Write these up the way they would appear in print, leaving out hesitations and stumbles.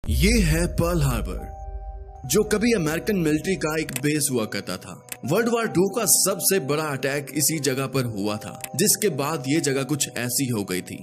ये है Pearl Harbor, जो कभी अमेरिकन मिलिट्री का एक बेस हुआ करता था। वर्ल्ड वार 2 का सबसे बड़ा अटैक इसी जगह पर हुआ था, जिसके बाद ये जगह कुछ ऐसी हो गई थी।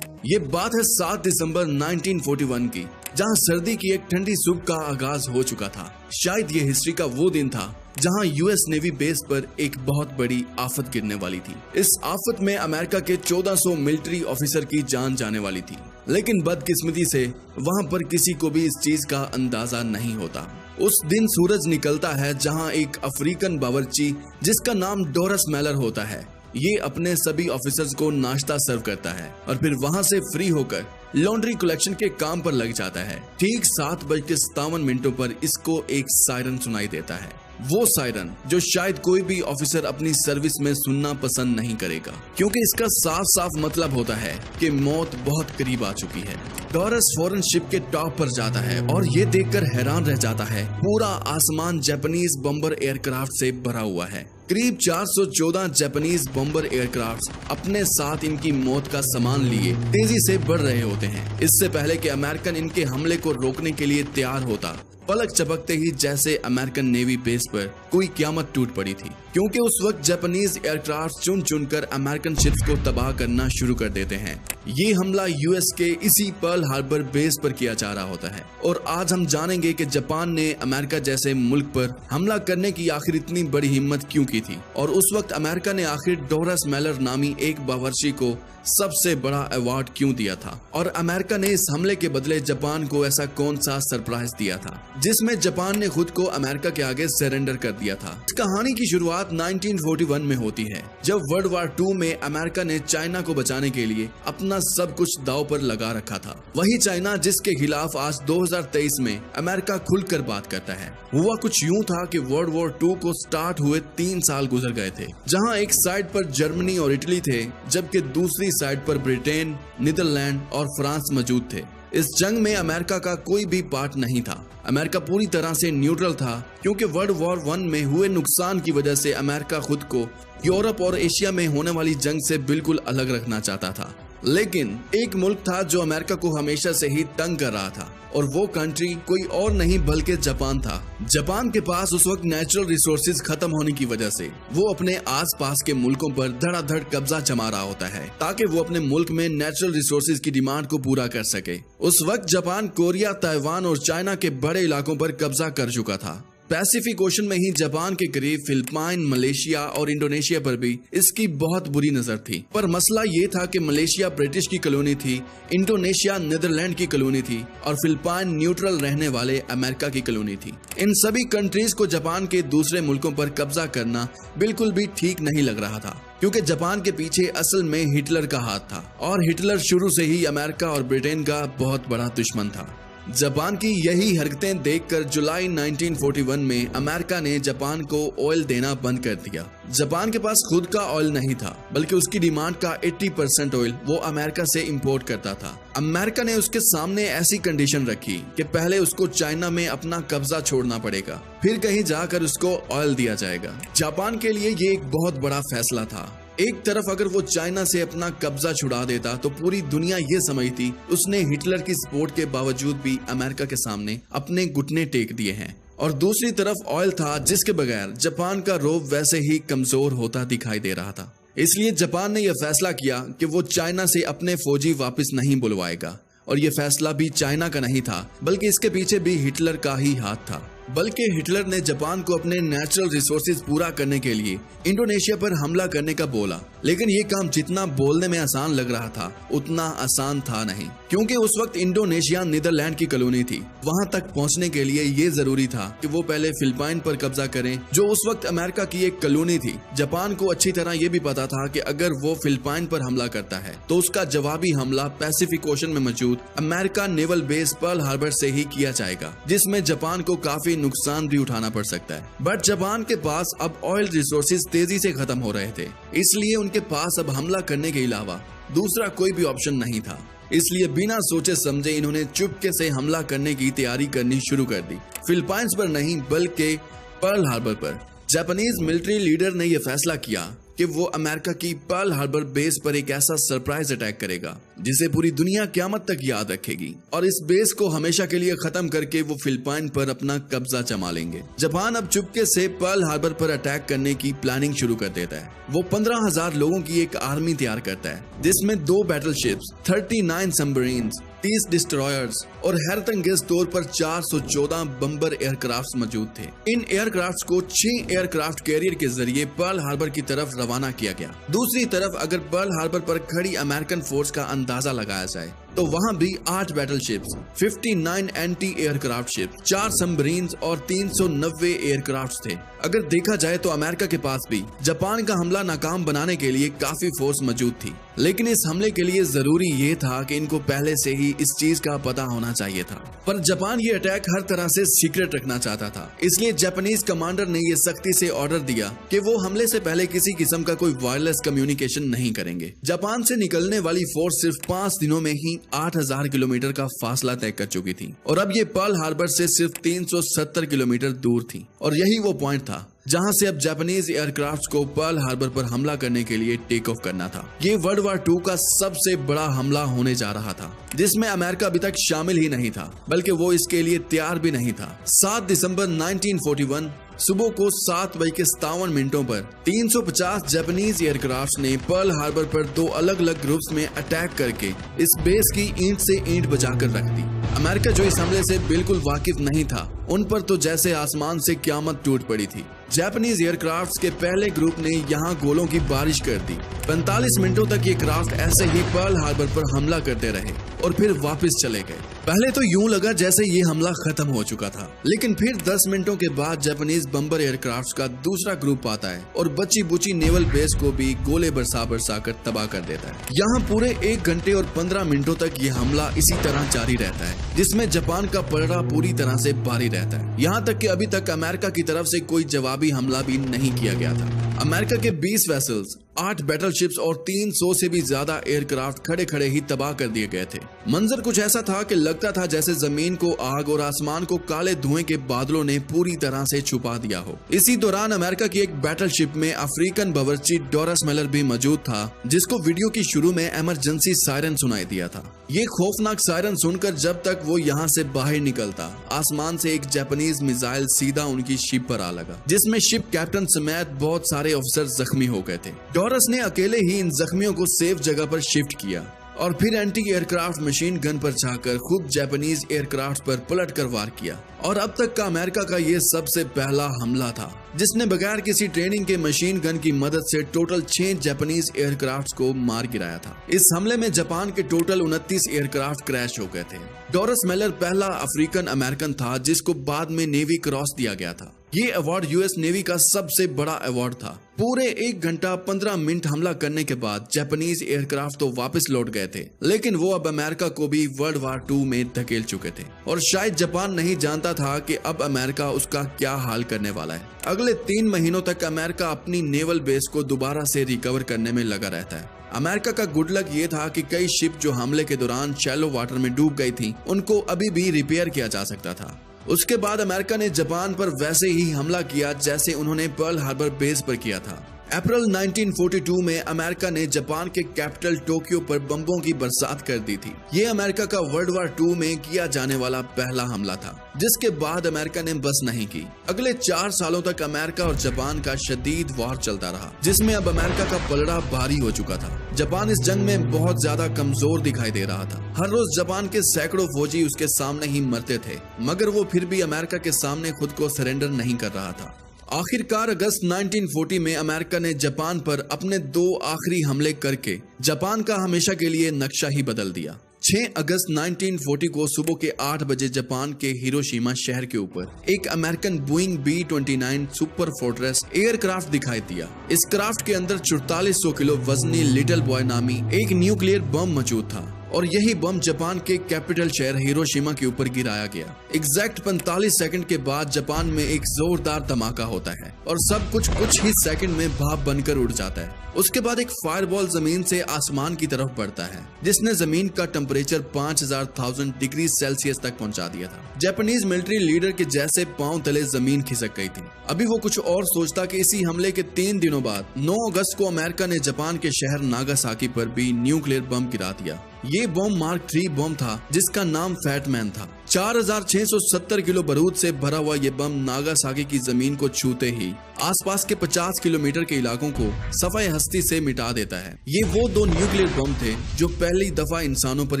ये बात है 7 दिसंबर 1941 की, जहां सर्दी की एक ठंडी सुबह का आगाज हो चुका था। शायद ये हिस्ट्री का वो दिन था जहां यूएस नेवी बेस पर एक बहुत बड़ी आफत गिरने वाली थी। इस आफत में अमेरिका के 1400 मिलिट्री ऑफिसर की जान जाने वाली थी, लेकिन बदकिस्मती से वहां पर किसी को भी इस चीज का अंदाजा नहीं होता। उस दिन सूरज निकलता है जहां एक अफ्रीकन बावर्ची, जिसका नाम डोरस मेलर होता है, ये अपने सभी ऑफिसर्स को नाश्ता सर्व करता है और फिर वहां से फ्री होकर लॉन्ड्री कलेक्शन के काम पर लग जाता है। ठीक 7:57 पर इसको एक सायरन सुनाई देता है। वो सायरन जो शायद कोई भी ऑफिसर अपनी सर्विस में सुनना पसंद नहीं करेगा, क्योंकि इसका साफ साफ मतलब होता है कि मौत बहुत करीब आ चुकी है। डॉरस फौरन शिप के टॉप पर जाता है और ये देखकर हैरान रह जाता है, पूरा आसमान जापानीज बम्बर एयरक्राफ्ट से भरा हुआ है। करीब 414 जापानीज बम्बर एयरक्राफ्ट अपने साथ इनकी मौत का सामान लिए तेजी से बढ़ रहे होते हैं। इससे पहले कि अमेरिकन इनके हमले को रोकने के लिए तैयार होता, पलक चपकते ही जैसे अमेरिकन नेवी बेस पर कोई क़यामत टूट पड़ी थी, क्योंकि उस वक्त जापानीज एयरक्राफ्ट चुन चुनकर अमेरिकन शिप्स को तबाह करना शुरू कर देते हैं। ये हमला यूएस के इसी पर्ल हार्बर बेस पर किया जा रहा होता है और आज हम जानेंगे कि जापान ने अमेरिका जैसे मुल्क पर हमला करने की आखिर इतनी बड़ी हिम्मत क्यों की थी, और उस वक्त अमेरिका ने आखिर डोरस मेलर नामी एक बावर्ची को सबसे बड़ा अवार्ड क्यों दिया था, और अमेरिका ने इस हमले के बदले जापान को ऐसा कौन सा सरप्राइज दिया था जिसमें जापान ने खुद को अमेरिका के आगे सरेंडर कर दिया था। इस कहानी की शुरुआत 1941 में होती है, जब वर्ल्ड वार 2 में अमेरिका ने चाइना को बचाने के लिए अपना सब कुछ दांव पर लगा रखा था। वही चाइना जिसके खिलाफ आज 2023 में अमेरिका खुलकर बात करता है। हुआ कुछ यूं था कि वर्ल्ड वॉर 2 को स्टार्ट हुए 3 साल गुजर गए थे, जहां एक साइड पर जर्मनी और इटली थे, जबकि दूसरी साइड पर ब्रिटेन, नीदरलैंड और फ्रांस मौजूद थे। इस जंग में अमेरिका का कोई भी पार्ट नहीं था। अमेरिका पूरी तरह से न्यूट्रल था, क्योंकि वर्ल्ड वॉर 1 में हुए नुकसान की वजह से अमेरिका खुद को यूरोप और एशिया में होने वाली जंग से बिल्कुल अलग रखना चाहता था। लेकिन एक मुल्क था जो अमेरिका को हमेशा से ही तंग कर रहा था, और वो कंट्री कोई और नहीं बल्कि जापान था। जापान के पास उस वक्त नेचुरल रिसोर्सेज खत्म होने की वजह से वो अपने आसपास के मुल्कों पर धड़ाधड़ कब्जा जमा रहा होता है, ताकि वो अपने मुल्क में नेचुरल रिसोर्सेज की डिमांड को पूरा कर सके। उस वक्त जापान कोरिया, ताइवान और चाइना के बड़े इलाकों पर कब्जा कर चुका था। पैसिफिक ओशन में ही जापान के करीब फिलिपाइन, मलेशिया और इंडोनेशिया पर भी इसकी बहुत बुरी नजर थी। पर मसला ये था कि मलेशिया ब्रिटिश की कॉलोनी थी, इंडोनेशिया नीदरलैंड की कॉलोनी थी और फिलिपाइन न्यूट्रल रहने वाले अमेरिका की कॉलोनी थी। इन सभी कंट्रीज को जापान के दूसरे मुल्कों पर कब्जा करना बिल्कुल भी ठीक नहीं लग रहा था, क्योंकि जापान के पीछे असल में हिटलर का हाथ था, और हिटलर शुरू से ही अमेरिका और ब्रिटेन का बहुत बड़ा दुश्मन था। जापान की यही हरकतें देखकर जुलाई 1941 में अमेरिका ने जापान को ऑयल देना बंद कर दिया। जापान के पास खुद का ऑयल नहीं था, बल्कि उसकी डिमांड का 80% ऑयल वो अमेरिका से इंपोर्ट करता था। अमेरिका ने उसके सामने ऐसी कंडीशन रखी कि पहले उसको चाइना में अपना कब्जा छोड़ना पड़ेगा, फिर कहीं जाकर उसको ऑयल दिया जाएगा। जापान के लिए ये एक बहुत बड़ा फैसला था। एक तरफ अगर वो चाइना से अपना कब्जा छुड़ा देता तो पूरी दुनिया ये समझती उसने हिटलर की सपोर्ट के बावजूद भी अमेरिका के सामने अपने घुटने टेक दिए हैं, और दूसरी तरफ ऑयल था जिसके बगैर जापान का रोब वैसे ही कमजोर होता दिखाई दे रहा था। इसलिए जापान ने यह फैसला किया कि वो चाइना से अपने फौजी वापस नहीं बुलवाएगा, और ये फैसला भी चाइना का नहीं था, बल्कि इसके पीछे भी हिटलर का ही हाथ था। बल्कि हिटलर ने जापान को अपने नेचुरल रिसोर्सेज पूरा करने के लिए इंडोनेशिया पर हमला करने का बोला, लेकिन ये काम जितना बोलने में आसान लग रहा था उतना आसान था नहीं, क्योंकि उस वक्त इंडोनेशिया नीदरलैंड की कॉलोनी थी। वहां तक पहुंचने के लिए ये जरूरी था कि वो पहले फिलिपाइन पर कब्जा करें, जो उस वक्त अमेरिका की एक कॉलोनी थी। जापान को अच्छी तरह ये भी पता था कि अगर वो फिलिपाइन पर हमला करता है तो उसका जवाबी हमला पैसिफिक ओशन में मौजूद America naval base Pearl Harbor से ही किया जाएगा, जिसमें जापान को काफी नुकसान भी उठाना पड़ सकता है। बट जापान के पास अब ऑयल रिसोर्सेज तेजी से खत्म हो रहे थे, इसलिए उनके पास अब हमला करने के अलावा दूसरा कोई भी ऑप्शन नहीं था। इसलिए बिना सोचे समझे इन्होंने चुपके से हमला करने की तैयारी करनी शुरू कर दी। फिलिपाइंस पर नहीं बल्कि पर्ल हार्बर पर। जापानीज मिलिट्री लीडर ने यह फैसला किया कि वो अमेरिका की पर्ल हार्बर बेस पर एक ऐसा सरप्राइज अटैक करेगा जिसे पूरी दुनिया क़यामत तक याद रखेगी, और इस बेस को हमेशा के लिए खत्म करके वो फिलिपाइन पर अपना कब्जा जमा लेंगे। जापान अब चुपके से पर्ल हार्बर पर अटैक करने की प्लानिंग शुरू कर देता है। वो 15,000 लोगों की एक आर्मी तैयार करता है, जिसमें 2 बैटलशिप्स, 39 सबमरीन्स, 30 डिस्ट्रॉयर्स और हैरतअंगेज तौर पर 414 बम्बर एयरक्राफ्ट मौजूद थे। इन एयरक्राफ्ट को 6 एयरक्राफ्ट कैरियर के जरिए पर्ल हार्बर की तरफ रवाना किया गया। दूसरी तरफ अगर पर्ल हार्बर पर खड़ी अमेरिकन फोर्स का अंदाजा लगाया जाए तो वहां भी 8 बैटलशिप्स, 59 एंटी एयरक्राफ्ट शिप्स, 4 सबमरीन्स और 390 एयरक्राफ्ट थे। अगर देखा जाए तो अमेरिका के पास भी जापान का हमला नाकाम बनाने के लिए काफी फोर्स मौजूद थी, लेकिन इस हमले के लिए जरूरी ये था कि इनको पहले से ही इस चीज का पता होना चाहिए था। पर जापान ये अटैक हर तरह से सीक्रेट रखना चाहता था, इसलिए जापानीज कमांडर ने ये सख्ती से ऑर्डर दिया कि वो हमले से पहले किसी किस्म का कोई वायरलेस कम्युनिकेशन नहीं करेंगे। जापान से निकलने वाली फोर्स सिर्फ 5 दिनों में ही 8,000 किलोमीटर का फासला तय कर चुकी थी, और अब ये पर्ल हार्बर से सिर्फ 370 किलोमीटर दूर थी। और यही वो पॉइंट था जहां से अब जापानीज एयरक्राफ्ट को पर्ल हार्बर पर हमला करने के लिए टेक ऑफ करना था। ये वर्ल्ड वार 2 का सबसे बड़ा हमला होने जा रहा था, जिसमें अमेरिका अभी तक शामिल ही नहीं था, बल्कि वो इसके लिए तैयार भी नहीं था। 7 दिसंबर 1941 सुबह को 7:57 पर 350 जापानीज एयरक्राफ्ट ने पर्ल हार्बर पर 2 अलग अलग ग्रुप्स में अटैक करके इस बेस की ईंट से ईंट बजाकर रख दी। अमेरिका जो इस हमले से बिल्कुल वाकिफ नहीं था, उन पर तो जैसे आसमान से क़यामत टूट पड़ी थी। जापानीज एयरक्राफ्ट के पहले ग्रुप ने यहाँ गोलों की बारिश कर दी। 45 मिनटों तक ये क्राफ्ट ऐसे ही पर्ल हार्बर पर हमला करते रहे और फिर वापस चले गए। पहले तो यूं लगा जैसे ये हमला खत्म हो चुका था, लेकिन फिर 10 मिनटों के बाद जापानीज बम्बर एयरक्राफ्ट का दूसरा ग्रुप आता है और बची बुची नेवल बेस को भी गोले बरसा कर तबाह कर देता है। यहाँ पूरे 1 घंटे और 15 मिनटों तक ये हमला इसी तरह जारी रहता है, जिसमें जापान का पलड़ा पूरी तरह से भारी रहता है। यहाँ तक कि अभी तक अमेरिका की तरफ से कोई जवाबी हमला भी नहीं किया गया था। अमेरिका के 20 वेसल्स, 8 बैटलशिप्स और 300 से भी ज्यादा एयरक्राफ्ट खड़े खड़े ही तबाह कर दिए गए थे। मंजर कुछ ऐसा था कि लगता था जैसे जमीन को आग और आसमान को काले धुएं के बादलों ने पूरी तरह से छुपा दिया हो। इसी दौरान अमेरिका की एक बैटलशिप में अफ्रीकन बावर्ची डॉरस मेलर भी मौजूद था, जिसको वीडियो की शुरू में इमरजेंसी सायरन सुनाई दिया था। ये खौफनाक सायरन सुनकर जब तक वो यहाँ से बाहर निकलता, आसमान से एक जापानीज मिसाइल सीधा उनकी शिप पर आ लगा, जिसमें शिप कैप्टन समेत बहुत सारे अफसर जख्मी हो गए थे। डॉरस ने अकेले ही इन जख्मियों को सेफ जगह पर शिफ्ट किया और फिर एंटी एयरक्राफ्ट मशीन गन पर जाकर खुद जापानीज एयरक्राफ्ट पर पलट कर वार किया। और अब तक का अमेरिका का ये सबसे पहला हमला था, जिसने बगैर किसी ट्रेनिंग के मशीन गन की मदद से टोटल 6 जापानीज एयरक्राफ्ट को मार गिराया था। इस हमले में जापान के टोटल 29 एयरक्राफ्ट क्रैश हो गए थे। डॉरस मेलर पहला अफ्रीकन अमेरिकन था जिसको बाद में नेवी क्रॉस दिया गया था। ये अवार्ड यूएस नेवी का सबसे बड़ा अवार्ड था। पूरे 1 घंटा 15 मिनट हमला करने के बाद जापानीज एयरक्राफ्ट तो वापस लौट गए थे, लेकिन वो अब अमेरिका को भी वर्ल्ड वार 2 में धकेल चुके थे। और शायद जापान नहीं जानता था कि अब अमेरिका उसका क्या हाल करने वाला है। अगले 3 महीनों तक अमेरिका अपनी नेवल बेस को दोबारा से रिकवर करने में लगा रहता है। अमेरिका का गुड लक ये था कि कई शिप जो हमले के दौरान शैलो वाटर में डूब गई थी, उनको अभी भी रिपेयर किया जा सकता था। उसके बाद अमेरिका ने जापान पर वैसे ही हमला किया जैसे उन्होंने पर्ल हार्बर बेस पर किया था। अप्रैल 1942 में अमेरिका ने जापान के कैपिटल टोक्यो पर बम्बों की बरसात कर दी थी। ये अमेरिका का वर्ल्ड वार 2 में किया जाने वाला पहला हमला था, जिसके बाद अमेरिका ने बस नहीं की। अगले 4 सालों तक अमेरिका और जापान का शदीद वार चलता रहा, जिसमें अब अमेरिका का पलड़ा भारी हो चुका था। जापान इस जंग में बहुत ज्यादा कमजोर दिखाई दे रहा था। हर रोज जापान के सैकड़ों फौजी उसके सामने ही मरते थे, मगर वो फिर भी अमेरिका के सामने खुद को सरेंडर नहीं कर रहा था। आखिरकार अगस्त 1940 में अमेरिका ने जापान पर अपने 2 आखिरी हमले करके जापान का हमेशा के लिए नक्शा ही बदल दिया। 6 अगस्त 1940 को सुबह के 8 बजे जापान के हिरोशिमा शहर के ऊपर एक American Boeing B-29 super fortress aircraft दिखाई दिया। इस क्राफ्ट के अंदर 4400 किलो वजनी लिटिल बॉय नामी एक न्यूक्लियर बम मौजूद था, और यही बम जापान के कैपिटल शहर हिरोशिमा के ऊपर गिराया गया। एग्जैक्ट 45 सेकंड के बाद जापान में एक जोरदार धमाका होता है और सब कुछ ही सेकंड में भाप बनकर उड़ जाता है। उसके बाद एक फायरबॉल जमीन से आसमान की तरफ बढ़ता है, जिसने जमीन का टेम्परेचर 5000 डिग्री सेल्सियस तक पहुंचा दिया था। जापानीज मिलिट्री लीडर के जैसे पांव तले जमीन खिसक गई थी। अभी वो कुछ और सोचता कि इसी हमले के 3 दिनों बाद 9 अगस्त को अमेरिका ने जापान के शहर नागासाकी पर भी न्यूक्लियर बम गिरा दिया। ये बॉम्ब मार्क 3 बॉम्ब था जिसका नाम फैट मैन था। 4670 किलो बारूद से भरा हुआ ये बम नागासाकी की जमीन को छूते ही आसपास के 50 किलोमीटर के इलाकों को सफाई हस्ती से मिटा देता है। ये वो 2 न्यूक्लियर बम थे जो पहली दफा इंसानों पर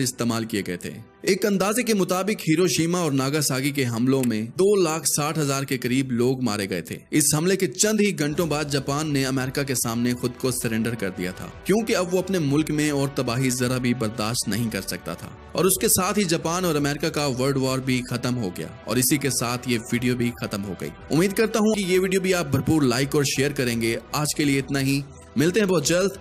इस्तेमाल किए गए थे। एक अंदाजे के मुताबिक हिरोशिमा और नागासाकी के हमलों में 2,60,000 के करीब लोग मारे गए थे। इस हमले के चंद ही घंटों बाद जापान ने अमेरिका के सामने खुद को सरेंडर कर दिया था, क्योंकि अब वो अपने मुल्क में और तबाही जरा भी बर्दाश्त नहीं कर सकता था। और उसके साथ ही जापान और अमेरिका का वर्ल्ड वॉर भी खत्म हो गया और इसी के साथ ये वीडियो भी खत्म हो गई। उम्मीद करता हूँ कि ये वीडियो भी आप भरपूर लाइक और शेयर करेंगे। आज के लिए इतना ही, मिलते हैं बहुत जल्द।